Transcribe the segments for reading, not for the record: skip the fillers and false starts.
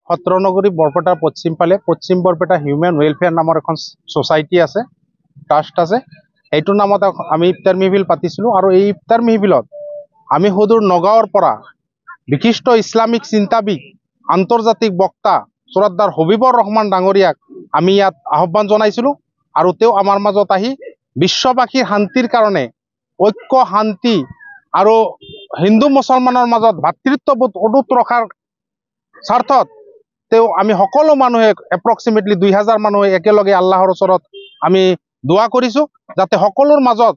সত্ৰনগৰী বৰপেটাৰ পশ্চিম ফালে পশ্চিম বৰপেটা হিউমেন ৱেলফেয়াৰ নামৰ এখন ছ'চাইটি আছে, ট্ৰাষ্ট আছে। এইটোৰ নামত আমি ইফতাৰ মেহফিল পাতিছিলোঁ আৰু এই ইফতাৰ মেহফিলত আমি সুদূৰ নগাঁৱৰ পৰা বিশিষ্ট ইছলামিক চিন্তাবিদ আন্তৰ্জাতিক বক্তা চুৰদ্দাৰ হবিবৰ ৰহমান ডাঙৰীয়াক আমি ইয়াত আহ্বান জনাইছিলোঁ আৰু তেওঁ আমাৰ মাজত আহি বিশ্ববাসীৰ শান্তিৰ কাৰণে ঐক্য শান্তি আৰু হিন্দু মুছলমানৰ মাজত ভাতৃত্ববোধ অটুট ৰখাৰ স্বাৰ্থত আমি সকলো মানুহে এপ্ৰক্সিমেটলি 2000 মানুহে একেলগে আল্লাহৰ ওচৰত আমি দোৱা কৰিছোঁ যাতে সকলোৰ মাজত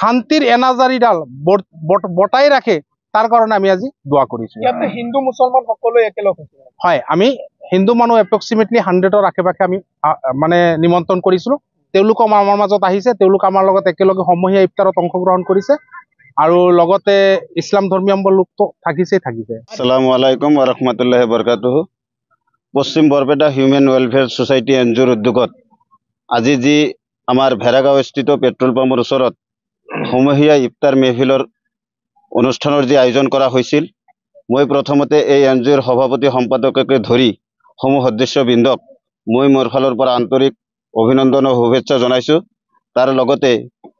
শান্তিৰ এনাজাৰীডাল বৰ্তাই ৰাখে, তাৰ কাৰণে আমি আজি দোৱা কৰিছোঁ। ইয়াতে হিন্দু মুছলমান সকলোৱে একেলগ হৈছে। হয়, আমি হিন্দু মানুহ এপ্ৰক্সিমেটলি 100ৰ আশে-পাশে আমি মানে নিমন্ত্ৰণ কৰিছিলোঁ। তেওঁলোকো আমাৰ মাজত আহিছে, তেওঁলোক আমাৰ লগত একেলগে সমূহীয়া ইফতাৰত অংশগ্ৰহণ কৰিছে আৰু লগতে ইছলাম ধৰ্মীয় লোকটো থাকিছে। আসসালামু আলাইকুম ওয়া ৰাহমাতুল্লাহি ওয়া বাৰাকাতুহু। পশ্চিম বৰপেটা হিউমেন ৱেলফেয়াৰ ছ'চাইটি এনজিঅ'ৰ উদ্যোগত আজি যি আমাৰ ভেৰাগাঁওস্থিত পেট্ৰল পাম্পৰ ওচৰত সমূহীয়া ইফতাৰ মেহফিলৰ অনুষ্ঠানৰ যি আয়োজন কৰা হৈছিল, মই প্ৰথমতে এই এনজিঅ'ৰ সভাপতি সম্পাদককে ধৰি সমূহ সদস্যবৃন্দক মই মোৰ ফালৰ পৰা আন্তৰিক অভিনন্দন আৰু শুভেচ্ছা জনাইছোঁ। তাৰ লগতে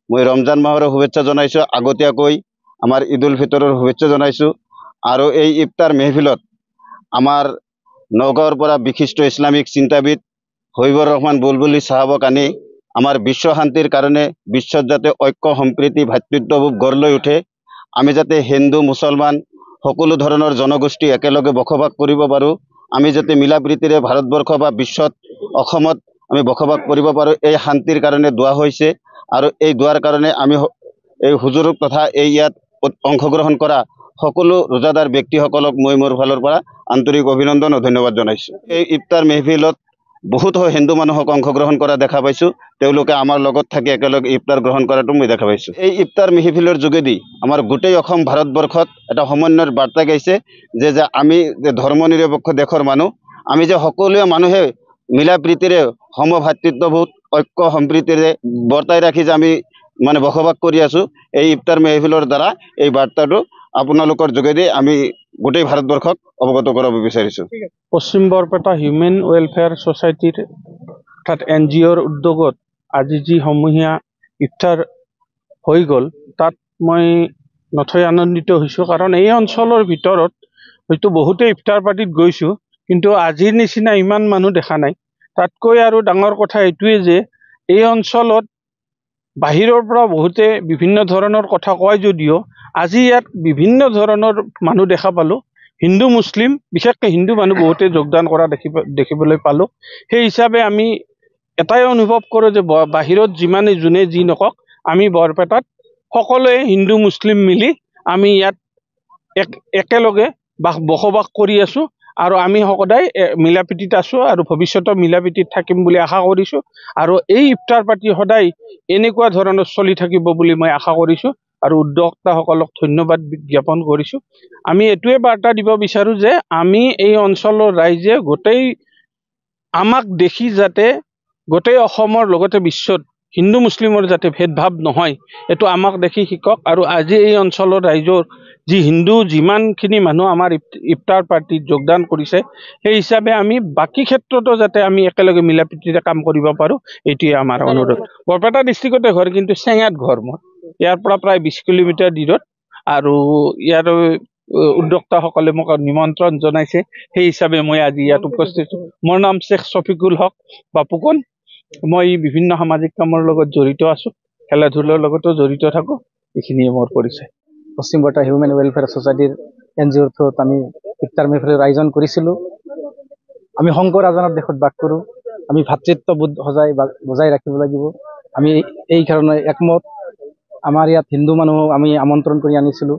মই ৰমজান মাহৰ শুভেচ্ছা জনাইছোঁ, আগতীয়াকৈ আমাৰ ঈদ উল ফিতৰৰ শুভেচ্ছা জনাইছোঁ। আৰু এই ইফতাৰ মেহফিলত আমাৰ নগাঁৱৰ পৰা বিশিষ্ট ইছলামিক চিন্তাবিদ হবিবৰ ৰহমান বুলবুলি চাহাবক আনি আমাৰ বিশ্ব শান্তিৰ কাৰণে বিশ্বত যাতে ঐক্য সম্প্ৰীতি ভাতৃত্ববোধ গঢ় লৈ উঠে, আমি যাতে হিন্দু মুছলমান সকলো ধৰণৰ জনগোষ্ঠী একেলগে বসবাস কৰিব পাৰোঁ, আমি যাতে মিলা প্ৰীতিৰে ভাৰতবৰ্ষ বা বিশ্বত অসমত আমি বসবাস কৰিব পাৰোঁ, এই শান্তিৰ কাৰণে দোৱা হৈছে। আৰু এই দোৱাৰ কাৰণে আমি এই হুজুৰ তথা এই ইয়াত অংশগ্ৰহণ কৰা সকলো ৰোজাদাৰ ব্যক্তিসকলক মই মোৰ ফালৰ পৰা আন্তৰিক অভিনন্দন আৰু ধন্যবাদ জনাইছোঁ। এই ইফতাৰ মেহফিলত বহুত হিন্দু মানুহক অংশগ্ৰহণ কৰা দেখা পাইছোঁ, তেওঁলোকে আমাৰ লগত থাকি একেলগে ইফতাৰ গ্ৰহণ কৰাটো মই দেখা পাইছোঁ। এই ইফতাৰ মেহফিলৰ যোগেদি আমাৰ গোটেই অসম ভাৰতবৰ্ষত এটা সমন্বয়ৰ বাৰ্তা গাইছে যে আমি যে ধৰ্ম নিৰপেক্ষ দেশৰ মানুহ, আমি যে সকলোৱে মানুহে মিলা প্ৰীতিৰে সমভাতৃত্ববোধ ঐক্য সম্প্ৰীতিৰে বৰ্তাই ৰাখি যে আমি মানে বসবাস কৰি আছোঁ, এই ইফতাৰ মেহফিলৰ দ্বাৰা এই বাৰ্তাটো আপোনালোকৰ যোগেদি আমি গোটেই ভাৰতবৰ্ষক অৱগত কৰাব বিচাৰিছোঁ। পশ্চিম বৰপেটা হিউমেন ৱেলফেয়াৰ ছ'চাইটিৰ অৰ্থাৎ এনজিঅ'ৰ উদ্যোগত আজি যি সমূহীয়া ইফতাৰ হৈ গ'ল, তাত মই নথৈ আনন্দিত হৈছোঁ। কাৰণ এই অঞ্চলৰ ভিতৰত হয়তো বহুতে ইফতাৰ পাৰ্টিত গৈছোঁ, কিন্তু আজিৰ নিচিনা ইমান মানুহ দেখা নাই। তাতকৈ আৰু ডাঙৰ কথা এইটোৱে যে এই অঞ্চলত বাহিৰৰ পৰা বহুতে বিভিন্ন ধৰণৰ কথা কয় যদিও আজি ইয়াত বিভিন্ন ধৰণৰ মানুহ দেখা পালোঁ। হিন্দু মুছলিম বিশেষকৈ হিন্দু মানুহ বহুতে যোগদান কৰা দেখিবলৈ পালোঁ। সেই হিচাপে আমি এটাই অনুভৱ কৰোঁ যে বাহিৰত যোনে যি নকওক, আমি বৰপেটাত সকলোৱে হিন্দু মুছলিম মিলি আমি ইয়াত একেলগে বসবাস কৰি আছোঁ আৰু আমি সদায় মিলা প্ৰীতিত আছোঁ আৰু ভৱিষ্যতৰ মিলা প্ৰীতিত থাকিম বুলি আশা কৰিছোঁ। আৰু এই ইফতাৰ পাৰ্টি সদায় এনেকুৱা ধৰণৰ চলি থাকিব বুলি মই আশা কৰিছোঁ আৰু উদ্যোক্তাসকলক ধন্যবাদ জ্ঞাপন কৰিছোঁ। আমি এইটোৱে বাৰ্তা দিব বিচাৰোঁ যে আমি এই অঞ্চলৰ ৰাইজে আমাক দেখি যাতে গোটেই অসমৰ লগতে বিশ্বত হিন্দু মুছলিমৰ যাতে ভেদভাৱ নহয়, এইটো আমাক দেখি শিকক। আৰু আজি এই অঞ্চলৰ ৰাইজৰ যিমানখিনি মানুহ আমাৰ ইফতাৰ পাৰ্টিত যোগদান কৰিছে, সেই হিচাপে আমি বাকী ক্ষেত্ৰতো যাতে আমি একেলগে মিলা প্ৰীতিৰে কাম কৰিব পাৰোঁ, এইটোৱে আমাৰ অনুৰোধ। বৰপেটা ডিষ্ট্ৰিক্টতে ঘৰ, কিন্তু চেঙাত ঘৰ মোৰ। ইয়াৰ পৰা প্ৰায় 20 কিলোমিটাৰ দূৰত। আৰু ইয়াৰ উদ্যোক্তাসকলে মোক নিমন্ত্ৰণ জনাইছে, সেই হিচাপে মই আজি ইয়াত উপস্থিত। মোৰ নাম শ্বেখ ছফিকুল হক বাপুকন। মই বিভিন্ন সামাজিক কামৰ লগত জড়িত আছোঁ, খেলা ধূলাৰ লগতো জড়িত থাকোঁ। এইখিনিয়ে মোৰ পৰিচয়। পশ্চিম বৰপেটা হিউমেন ৱেলফেয়াৰ ছ'চাইটিৰ এনজিঅ'ৰ থ্ৰুত আমি ইফতাৰ মেহফিলৰ আয়োজন কৰিছিলোঁ। আমি শংকৰ আজানৰ দেশত বাস কৰোঁ, আমি ভাতৃত্ববোধ বজাই ৰাখিব লাগিব। আমি এই কাৰণে একমত। আমাৰ ইয়াত হিন্দু মানুহ আমি আমন্ত্ৰণ কৰি আনিছিলোঁ,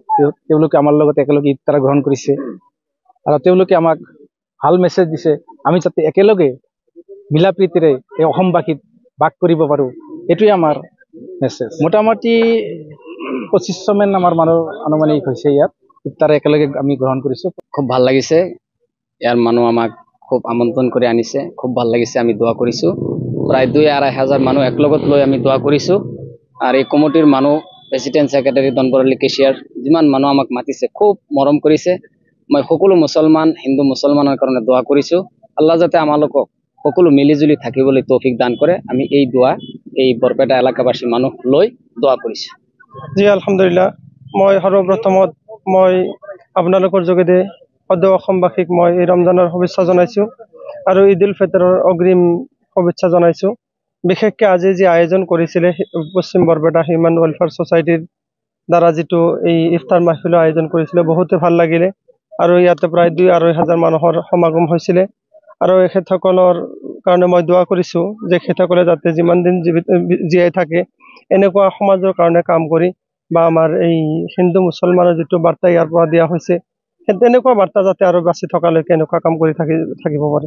তেওঁলোকে আমাৰ লগত একেলগে ইফতাৰ গ্ৰহণ কৰিছে আৰু তেওঁলোকে আমাক ভাল মেছেজ দিছে, আমি যাতে একেলগে মিলা প্ৰীতিৰে এই অসমবাসীত বাস কৰিব পাৰোঁ, এইটোৱে আমাৰ মেছেজ। মোটামুটি 2500 মান আমাৰ মানুহ আনুমানিক হৈছে ইয়াত ইফতাৰ একেলগে আমি গ্ৰহণ কৰিছোঁ। খুব ভাল লাগিছে, ইয়াৰ মানুহ আমাক খুব আমন্ত্ৰণ কৰি আনিছে, খুব ভাল লাগিছে। আমি দোৱা কৰিছোঁ, প্ৰায় 2-2.5 হাজাৰ মানুহ একলগত লৈ আমি দোৱা কৰিছোঁ। আৰু এই কমিটিৰ মানুহ, প্ৰেচিডেণ্ট, ছেক্ৰেটাৰী, দনবৰালি, কেচিয়াৰ, যিমান মানুহ আমাক মাতিছে খুব মৰম কৰিছে। মই সকলো মুছলমান হিন্দু মুছলমানৰ কাৰণে দোৱা কৰিছোঁ। আল্লাহ যাতে আমালোকক সকলো মিলিজুলি থাকিবলৈ তৌফিক দান কৰে, আমি এই দোৱা এই বৰপেটা এলেকাবাসী মানুহ লৈ দোৱা কৰিছোঁ। জি আলহামদুলিল্লাহ, মই সৰ্বপ্ৰথমত মই আপোনালোকৰ যোগেদি সদৌ অসমবাসীক মই এই ৰমজানৰ শুভেচ্ছা জনাইছোঁ আৰু ঈদ উল ফিতৰৰ অগ্ৰিম শুভেচ্ছা জনাইছোঁ। বিশেষকৈ আজি যি আয়োজন কৰিছিলে পশ্চিম বৰপেটা হিউমেন ৱেলফেয়াৰ ছ'চাইটিৰ দ্বাৰা যিটো এই ইফতাৰ মাহফিলৰ আয়োজন কৰিছিলে, বহুতে ভাল লাগিলে আৰু ইয়াতে প্ৰায় 2-2.5 হাজাৰ মানুহৰ সমাগম হৈছিলে আৰু এখেতসকলৰ কাৰণে মই দোৱা কৰিছোঁ যে এখেতসকলে যাতে যিমান দিন জীয়াই থাকে এনেকুৱা সমাজৰ কাৰণে কাম কৰি বা আমাৰ এই হিন্দু মুছলমানৰ যিটো বাৰ্তা ইয়াৰ পৰা দিয়া হৈছে, তেনেকুৱা বাৰ্তা যাতে আৰু বাচি থকালৈকে এনেকুৱা কাম কৰি থাকিব পাৰে।